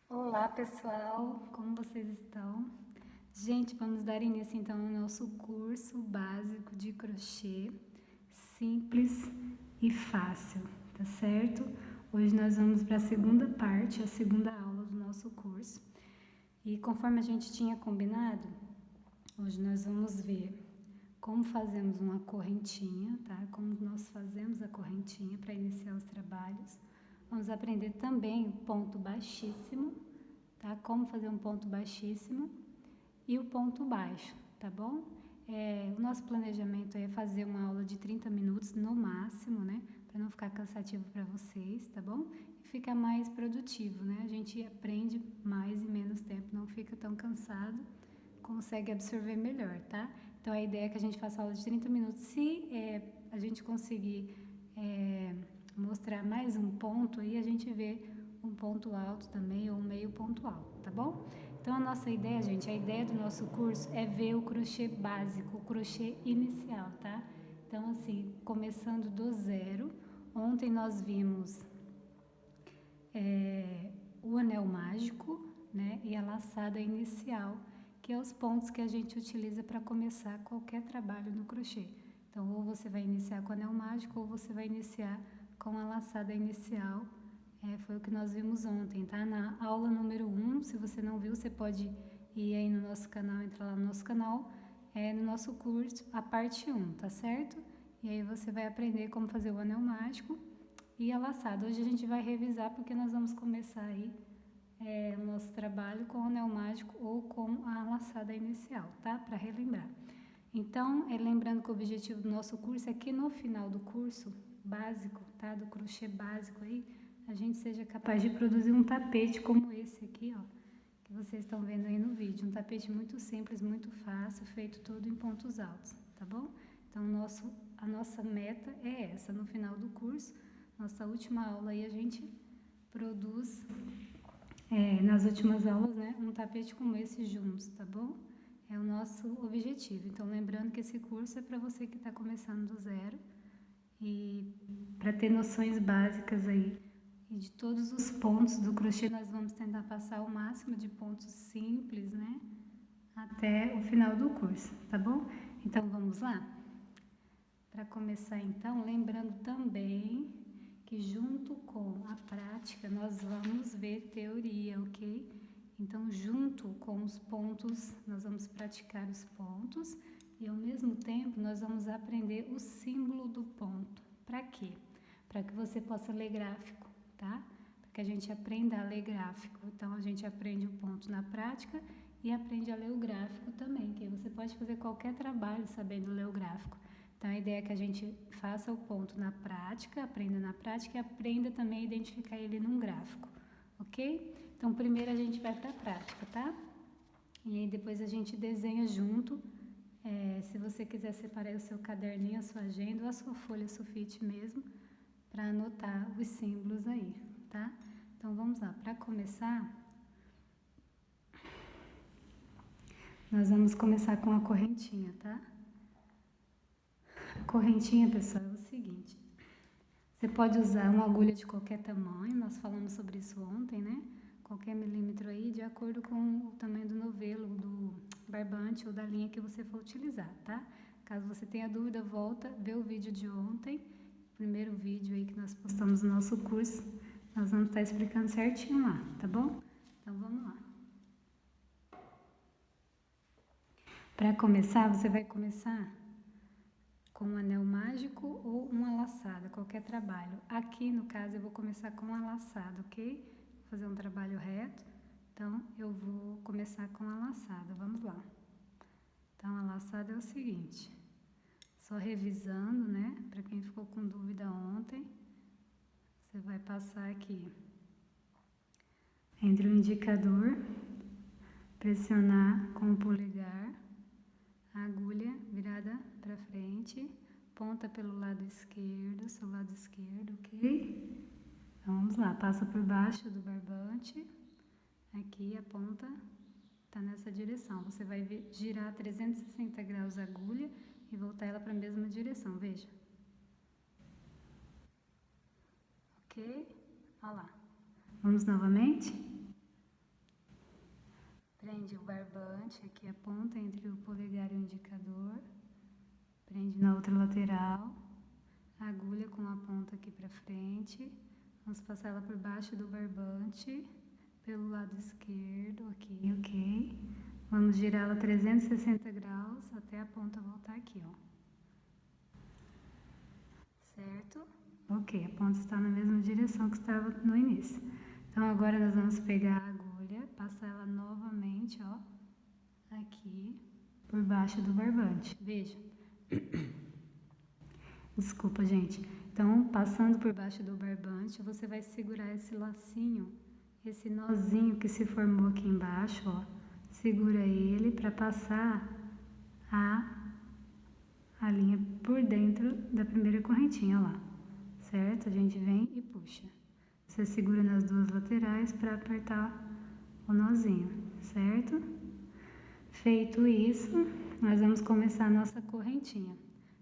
Olá pessoal, como vocês estão? Gente, vamos dar início então ao nosso curso básico de crochê, simples e fácil, tá certo? Hoje nós vamos para a segunda parte, a segunda aula do nosso curso. E conforme a gente tinha combinado, hoje nós vamos ver como fazemos uma correntinha, tá? Como nós fazemos a correntinha para iniciar os trabalhos. Vamos aprender também o ponto baixíssimo, tá? Como fazer um ponto baixíssimo e o ponto baixo, tá bom? O nosso planejamento é fazer uma aula de 30 minutos no máximo, né? Para não ficar cansativo para vocês, tá bom? E ficar mais produtivo, né? A gente aprende mais em menos tempo, não fica tão cansado, consegue absorver melhor, tá? Então a ideia é que a gente faça aula de 30 minutos. Se a gente conseguir mostrar mais um ponto, aí a gente vê um ponto alto também ou um meio ponto alto, tá bom? Então a nossa ideia, gente, a ideia do nosso curso é ver o crochê básico, o crochê inicial, tá? Então assim, começando do zero, ontem nós vimos o anel mágico, né, e a laçada inicial, que é os pontos que a gente utiliza para começar qualquer trabalho no crochê. Então, ou você vai iniciar com o anel mágico, ou você vai iniciar com a laçada inicial. Foi o que nós vimos ontem, tá? Na aula número 1, se você não viu, você pode ir aí no nosso canal, entrar lá no nosso canal, no nosso curso, a parte 1, tá certo? E aí você vai aprender como fazer o anel mágico e a laçada. Hoje a gente vai revisar porque nós vamos começar aí o nosso trabalho com o anel mágico ou com a laçada inicial, tá? Para relembrar. Então, lembrando que o objetivo do nosso curso é que no final do curso básico, tá? Do crochê básico aí, a gente seja capaz de produzir um tapete como esse aqui, ó, que vocês estão vendo aí no vídeo. Um tapete muito simples, muito fácil, feito todo em pontos altos, tá bom? Então, a nossa meta é essa, no final do curso, nossa última aula aí a gente produz, nas últimas aulas, né, um tapete como esse juntos, tá bom? É o nosso objetivo. Então, lembrando que esse curso é para você que está começando do zero e para ter noções básicas aí. E de todos os pontos do crochê, nós vamos tentar passar o máximo de pontos simples, né? Até o final do curso, tá bom? Então, vamos lá? Para começar, então, lembrando também que junto com a prática, nós vamos ver teoria, ok? Então, junto com os pontos, nós vamos praticar os pontos e, ao mesmo tempo, nós vamos aprender o símbolo do ponto. Para quê? Para que você possa ler gráfico, tá? Para que a gente aprenda a ler gráfico. Então, a gente aprende o ponto na prática e aprende a ler o gráfico também, que você pode fazer qualquer trabalho sabendo ler o gráfico. Então, a ideia é que a gente faça o ponto na prática, aprenda na prática e aprenda também a identificar ele num gráfico, ok? Então, primeiro a gente vai para a prática, tá? E aí depois a gente desenha junto. Se você quiser separar o seu caderninho, a sua agenda ou a sua folha sulfite mesmo, para anotar os símbolos aí, tá? Então, vamos lá. Para começar, nós vamos começar com a correntinha, tá? A correntinha, pessoal, é o seguinte. Você pode usar uma agulha de qualquer tamanho, nós falamos sobre isso ontem, né? Qualquer milímetro aí, de acordo com o tamanho do novelo, do barbante ou da linha que você for utilizar, tá? Caso você tenha dúvida, volta, vê o vídeo de ontem, o primeiro vídeo aí que nós postamos no nosso curso, nós vamos estar explicando certinho lá, tá bom? Então vamos lá. Para começar, você vai começar com um anel mágico ou uma laçada, qualquer trabalho. Aqui, no caso, eu vou começar com a laçada, ok? Vou fazer um trabalho reto, então eu vou começar com a laçada, vamos lá. Então, a laçada é o seguinte, só revisando, né? Para quem ficou com dúvida ontem, você vai passar aqui entre o indicador, pressionar com o polegar, a agulha virada para frente, ponta pelo lado esquerdo, seu lado esquerdo, ok? Então, vamos lá, passa por baixo do barbante, aqui a ponta tá nessa direção. Você vai girar 360 graus a agulha e voltar ela para a mesma direção, veja. Ok? Olha lá. Vamos novamente? prende o barbante, aqui a ponta entre o polegar e o indicador, prende na outra lateral, a agulha com a ponta aqui pra frente, vamos passar ela por baixo do barbante, pelo lado esquerdo, aqui, ok. Vamos girá-la 360 graus até a ponta voltar aqui, ó. Certo? Ok, a ponta está na mesma direção que estava no início. Então, agora nós vamos pegar a agulha, passar ela novamente, ó, aqui, por baixo do barbante. Veja. Desculpa, gente. Então, passando por baixo do barbante, você vai segurar esse lacinho, esse nozinho que se formou aqui embaixo, ó. Segura ele para passar a linha por dentro da primeira correntinha, ó lá. Certo? A gente vem e puxa. Você segura nas duas laterais para apertar o nozinho, certo? Feito isso, nós vamos começar a nossa correntinha.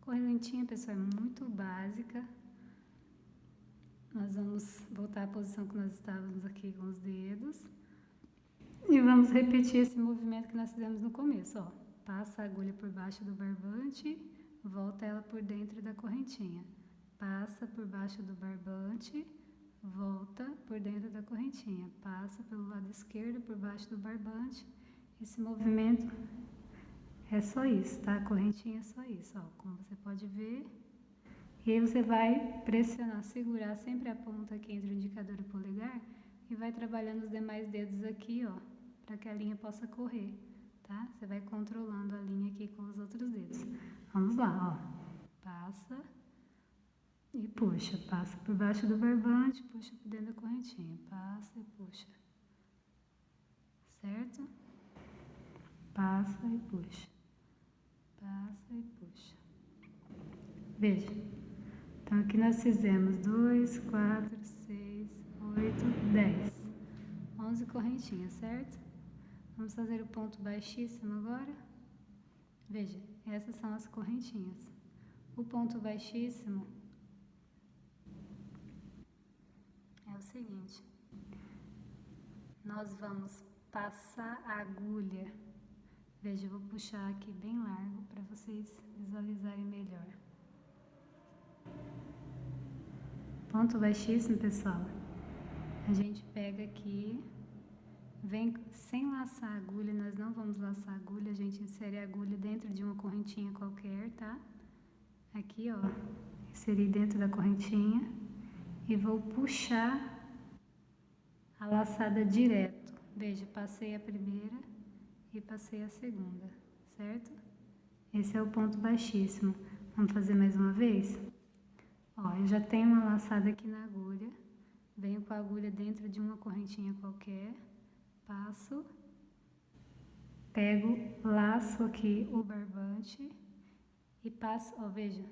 Correntinha, pessoal, é muito básica. Nós vamos voltar à posição que nós estávamos aqui com os dedos. E vamos repetir esse movimento que nós fizemos no começo, ó. Passa a agulha por baixo do barbante, volta ela por dentro da correntinha. Passa por baixo do barbante, volta por dentro da correntinha. Passa pelo lado esquerdo, por baixo do barbante. Esse movimento é só isso, tá? A correntinha é só isso, ó. Como você pode ver. E aí você vai pressionar, segurar sempre a ponta aqui entre o indicador e o polegar e vai trabalhando os demais dedos aqui, ó, para que a linha possa correr, tá? Você vai controlando a linha aqui com os outros dedos. Vamos lá, ó. Passa e puxa. Passa por baixo do barbante, puxa por dentro da correntinha. Passa e puxa. Certo? Passa e puxa. Passa e puxa. Veja. Então, aqui nós fizemos 2, 4, 6, 8, 10. 11 correntinhas, certo? Vamos fazer o ponto baixíssimo agora. Veja, essas são as correntinhas. O ponto baixíssimo é o seguinte. Nós vamos passar a agulha. Veja, eu vou puxar aqui bem largo para vocês visualizarem melhor. Ponto baixíssimo, pessoal. A gente pega aqui, vem sem laçar a agulha, nós não vamos laçar a agulha, a gente insere a agulha dentro de uma correntinha qualquer, tá? Aqui, ó, inseri dentro da correntinha e vou puxar a laçada direto. Veja, passei a primeira e passei a segunda, certo? Esse é o ponto baixíssimo. Vamos fazer mais uma vez? Ó, eu já tenho uma laçada aqui na agulha, venho com a agulha dentro de uma correntinha qualquer, passo, pego, laço aqui o barbante e passo, ó, veja,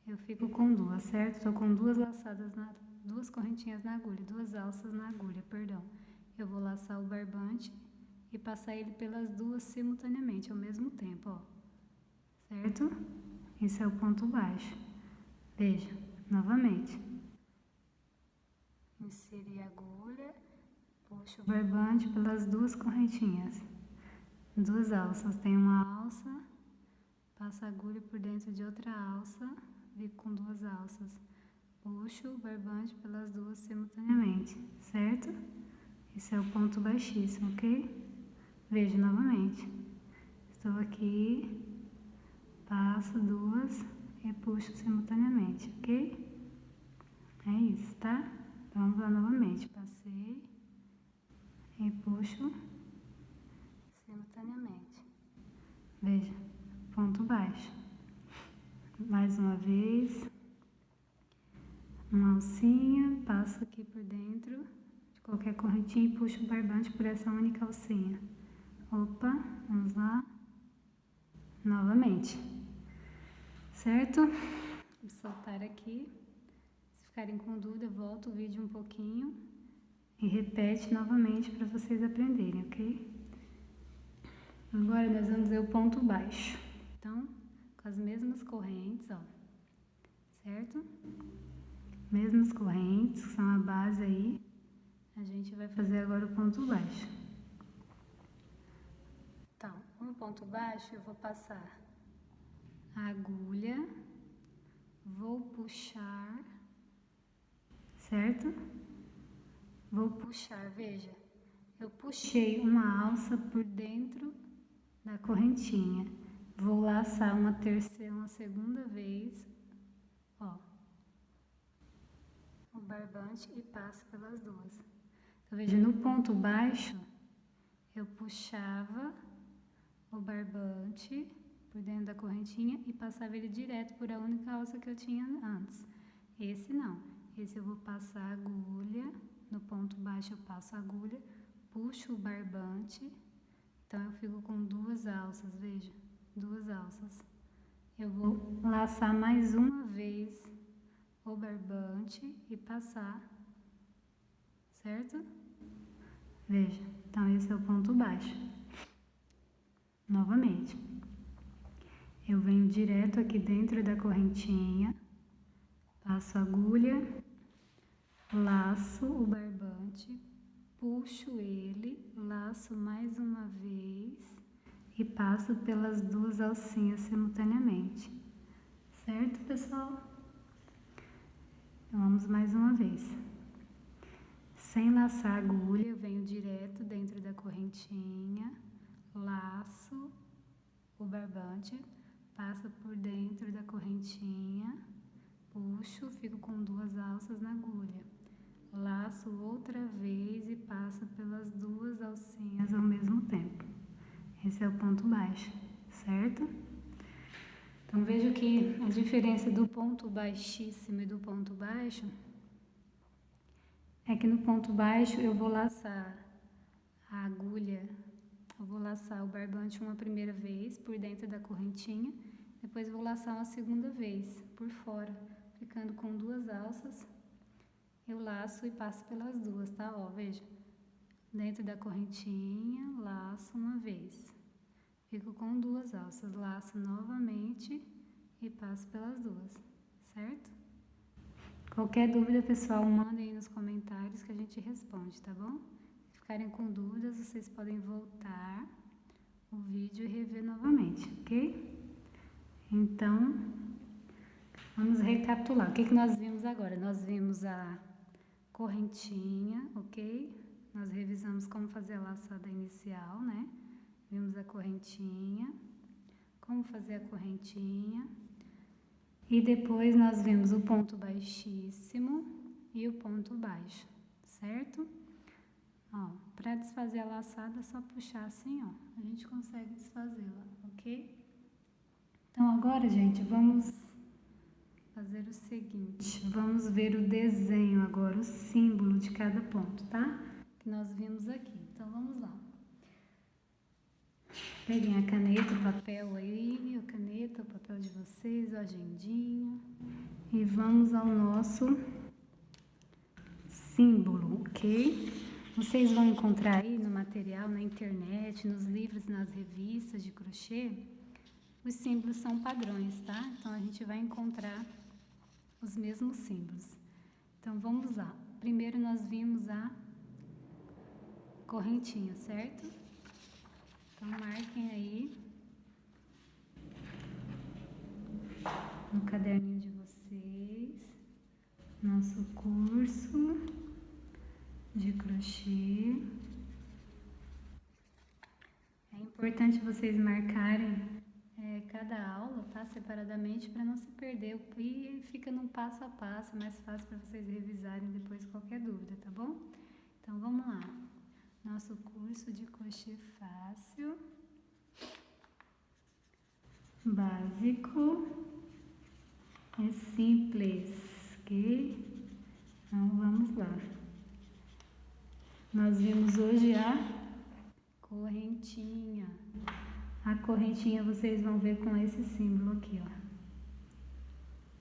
eu fico com duas, certo? Tô com duas laçadas, duas correntinhas na agulha, duas alças na agulha, perdão. Eu vou laçar o barbante e passar ele pelas duas simultaneamente, ao mesmo tempo, ó, certo? Esse é o ponto baixo. Veja, novamente. Inseri a agulha, puxo o barbante pelas duas correntinhas. Duas alças. Tem uma alça, passo a agulha por dentro de outra alça, fico com duas alças. Puxo o barbante pelas duas simultaneamente, certo? Esse é o ponto baixíssimo, ok? Veja novamente. Estou aqui, passo duas e puxo simultaneamente, ok? É isso, tá? Então, vamos lá novamente. Passei e puxo simultaneamente. Veja, ponto baixo. Mais uma vez. Uma alcinha, passo aqui por dentro de qualquer correntinha e puxo o barbante por essa única alcinha. Opa, vamos lá. Novamente. Certo? Vou soltar aqui. Se ficarem com dúvida, volto o vídeo um pouquinho e repete novamente para vocês aprenderem, ok? Agora nós vamos ver o ponto baixo. Então, com as mesmas correntes, ó. Certo? Mesmas correntes, que são a base aí. A gente vai fazer agora o ponto baixo. Então, no ponto baixo eu vou passar a agulha, vou puxar, certo? Vou puxar, veja, eu puxei uma alça por dentro da correntinha, vou laçar uma segunda vez, ó, o barbante e passo pelas duas. Então, veja, no ponto baixo, eu puxava o barbante por dentro da correntinha e passava ele direto por a única alça que eu tinha antes. Esse não, esse eu vou passar a agulha, no ponto baixo eu passo a agulha, puxo o barbante, então eu fico com duas alças, veja, duas alças. Eu vou laçar mais uma vez o barbante e passar, certo? Veja, então esse é o ponto baixo. Novamente, eu venho direto aqui dentro da correntinha, passo a agulha, laço o barbante, puxo ele, laço mais uma vez e passo pelas duas alcinhas simultaneamente. Certo, pessoal? Então, vamos mais uma vez. Sem laçar a agulha, eu venho direto dentro da correntinha, laço o barbante, passo por dentro da correntinha, puxo, fico com duas alças na agulha. Laço outra vez e passo pelas duas alcinhas ao mesmo tempo. Esse é o ponto baixo, certo? Então, vejo que a diferença do ponto baixíssimo e do ponto baixo é que no ponto baixo eu vou laçar a agulha, eu vou laçar o barbante uma primeira vez por dentro da correntinha, depois vou laçar uma segunda vez por fora, ficando com duas alças. Eu laço e passo pelas duas, tá? Ó, veja, dentro da correntinha, laço uma vez, fico com duas alças, laço novamente e passo pelas duas, certo? Qualquer dúvida, pessoal, mandem aí nos comentários que a gente responde, tá bom? Se ficarem com dúvidas, vocês podem voltar o vídeo e rever novamente, ok? Então, vamos recapitular. O que nós vimos agora? Nós vimos a correntinha, ok? Nós revisamos como fazer a laçada inicial, né? Vimos a correntinha, como fazer a correntinha. E depois nós vimos o ponto baixíssimo e o ponto baixo, certo? Ó, para desfazer a laçada é só puxar assim, ó. A gente consegue desfazê-la, ok? Então agora, gente, vamos fazer o seguinte. Vamos ver o desenho agora, o símbolo de cada ponto, tá? Que nós vimos aqui. Então vamos lá. Peguem a caneta, o papel aí, a caneta, o papel de vocês, a agendinha. E vamos ao nosso símbolo, ok? Vocês vão encontrar aí no material, na internet, nos livros, nas revistas de crochê, os símbolos são padrões, tá? Então, a gente vai encontrar os mesmos símbolos. Então, vamos lá. Primeiro, nós vimos a correntinha, certo? Então, marquem aí no caderninho de vocês, nosso curso de crochê. É importante vocês marcarem cada aula, tá? Separadamente, para não se perder. E fica num passo a passo, mais fácil para vocês revisarem depois qualquer dúvida, tá bom? Então, vamos lá. Nosso curso de crochê fácil, básico, é simples, ok? Então, vamos lá. Nós vimos hoje a correntinha. A correntinha vocês vão ver com esse símbolo aqui, ó.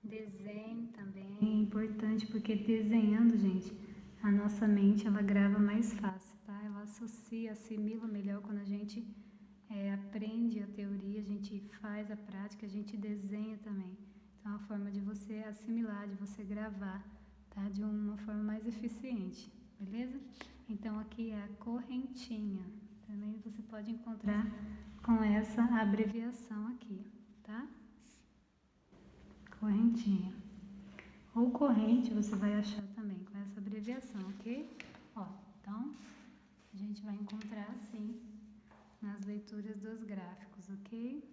Desenho também é importante, porque desenhando, gente, a nossa mente, ela grava mais fácil, tá? Ela associa, assimila melhor quando a gente aprende a teoria, a gente faz a prática, a gente desenha também. Então, é uma forma de você assimilar, de você gravar, tá? De uma forma mais eficiente, beleza? Então, aqui é a correntinha, Também você pode encontrar com essa abreviação aqui, tá? Correntinha. Ou corrente você vai achar também com essa abreviação, ok? Ó, então, a gente vai encontrar assim nas leituras dos gráficos, ok?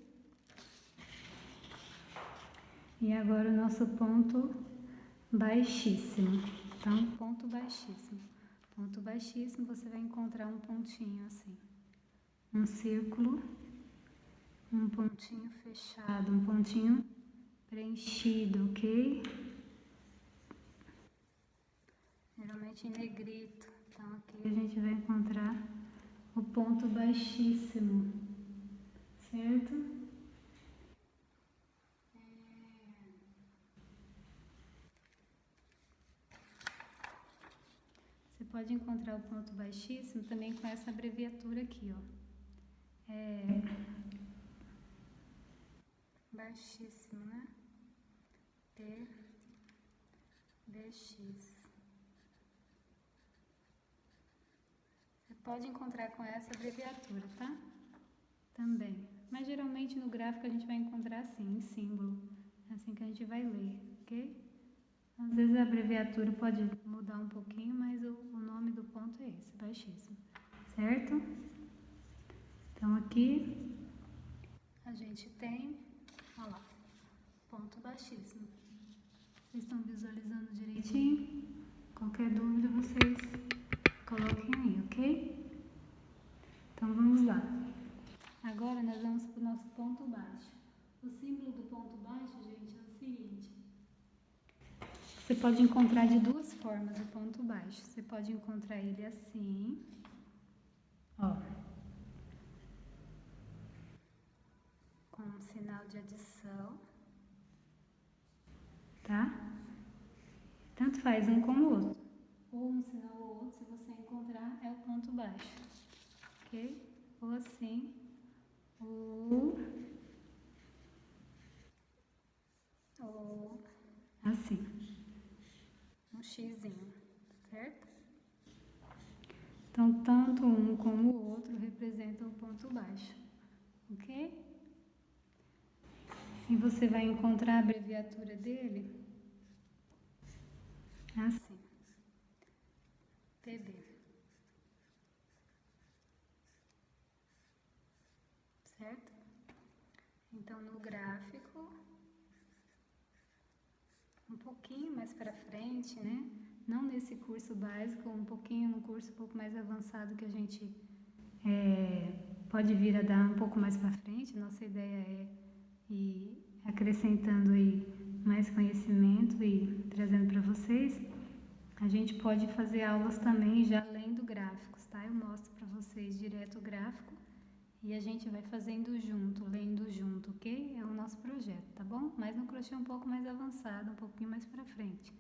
E agora o nosso ponto baixíssimo. Então, ponto baixíssimo. Ponto baixíssimo, você vai encontrar um pontinho assim. Um círculo, um pontinho fechado, um pontinho preenchido, ok? Geralmente em negrito. Então, aqui a gente vai encontrar o ponto baixíssimo, certo? Você pode encontrar o ponto baixíssimo também com essa abreviatura aqui, ó. Baixíssimo, né? BX. Você pode encontrar com essa abreviatura, tá? Também. Mas geralmente no gráfico a gente vai encontrar assim, em símbolo. É assim que a gente vai ler, ok? Às vezes a abreviatura pode mudar um pouquinho, mas o nome do ponto é esse, baixíssimo. Certo? Então aqui a gente tem, olha lá, ponto baixíssimo. Vocês estão visualizando direitinho? Qualquer dúvida vocês coloquem aí, ok? Então vamos lá. Agora nós vamos para o nosso ponto baixo. O símbolo do ponto baixo, gente, é o seguinte. Você pode encontrar de duas formas o ponto baixo. Você pode encontrar ele assim, ó, com um sinal de adição, tá? Tanto faz um como o outro. Ou um sinal ou outro, se você encontrar, é o ponto baixo, ok? Ou assim, ou assim, um xizinho, certo? Então, tanto um como o outro representam o ponto baixo, ok? E você vai encontrar a abreviatura dele assim, PB, certo? Então, no gráfico, um pouquinho mais para frente, né? Não nesse curso básico, um pouquinho no curso um pouco mais avançado que a gente pode vir a dar um pouco mais para frente. Nossa ideia é ir acrescentando aí mais conhecimento e trazendo para vocês. A gente pode fazer aulas também já lendo gráficos, tá? Eu mostro para vocês direto o gráfico e a gente vai fazendo junto, lendo junto, ok? É o nosso projeto, tá bom? Mas no crochê um pouco mais avançado, um pouquinho mais para frente,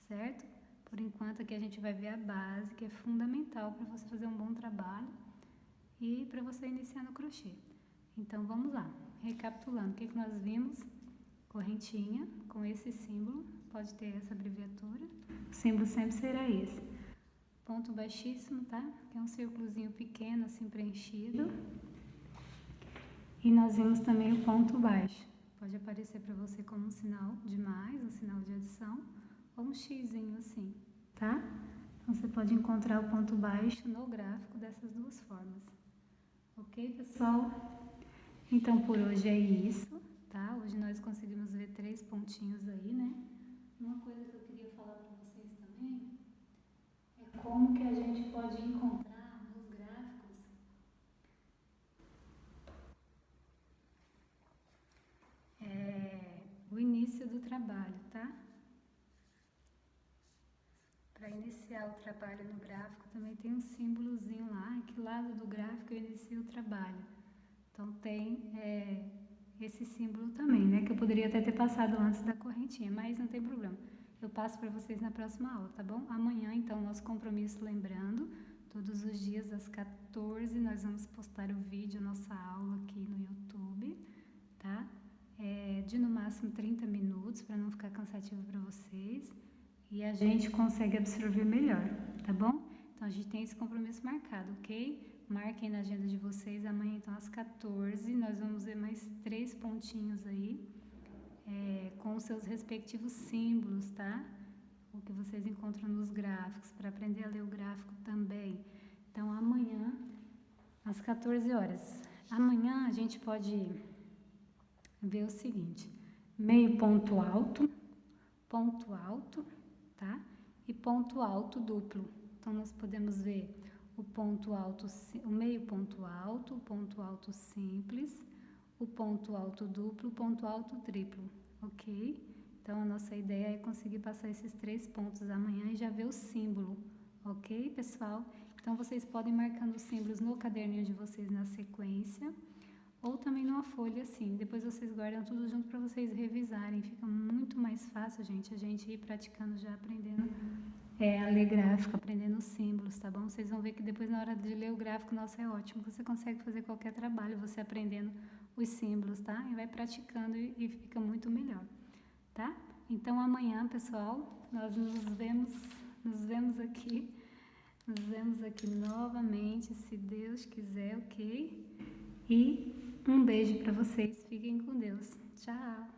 certo? Por enquanto aqui a gente vai ver a base, que é fundamental para você fazer um bom trabalho e para você iniciar no crochê. Então vamos lá, recapitulando, o que nós vimos? Correntinha com esse símbolo, pode ter essa abreviatura, o símbolo sempre será esse. Ponto baixíssimo, tá? Que é um círculozinho pequeno, assim preenchido. E nós vimos também o ponto baixo. Pode aparecer para você como um sinal de mais, um sinal de adição, ou um xizinho assim, tá? Então você pode encontrar o ponto baixo no gráfico dessas duas formas. Ok, pessoal? Então por hoje é isso, tá? Hoje nós conseguimos ver 3 pontinhos aí, né? Uma coisa que eu queria falar para vocês também é como que a gente pode encontrar nos gráficos o início do trabalho, tá? Para iniciar o trabalho no gráfico também tem um símbolozinho lá, em que lado do gráfico eu inicio o trabalho. Então tem esse símbolo também, né? Que eu poderia até ter passado antes da correntinha, mas não tem problema. Eu passo para vocês na próxima aula, tá bom? Amanhã, então, nosso compromisso, lembrando, todos os dias às 14 nós vamos postar o vídeo, nossa aula aqui no YouTube, tá? De no máximo 30 minutos, para não ficar cansativo para vocês. E a gente consegue absorver melhor, tá bom? Então, a gente tem esse compromisso marcado, ok? marquem na agenda de vocês, amanhã então às 14, nós vamos ver mais 3 pontinhos aí, com os seus respectivos símbolos, tá? O que vocês encontram nos gráficos, para aprender a ler o gráfico também. Então amanhã, às 14 horas. Amanhã a gente pode ver o seguinte, meio ponto alto, tá? E ponto alto duplo. Então nós podemos ver o ponto alto, o meio ponto alto, o ponto alto simples, o ponto alto duplo, o ponto alto triplo, ok? Então a nossa ideia é conseguir passar esses 3 pontos amanhã e já ver o símbolo, ok, pessoal? Então vocês podem ir marcando os símbolos no caderninho de vocês na sequência, ou também numa folha assim, depois vocês guardam tudo junto para vocês revisarem, fica muito mais fácil, gente, a gente ir praticando já, aprendendo a ler gráfico, aprendendo os símbolos, tá bom? Vocês vão ver que depois na hora de ler o gráfico, nossa, é ótimo, você consegue fazer qualquer trabalho, você aprendendo os símbolos, tá? E vai praticando e fica muito melhor, tá? Então amanhã, pessoal, nós nos vemos aqui novamente, se Deus quiser, ok? E um beijo para vocês, fiquem com Deus. Tchau!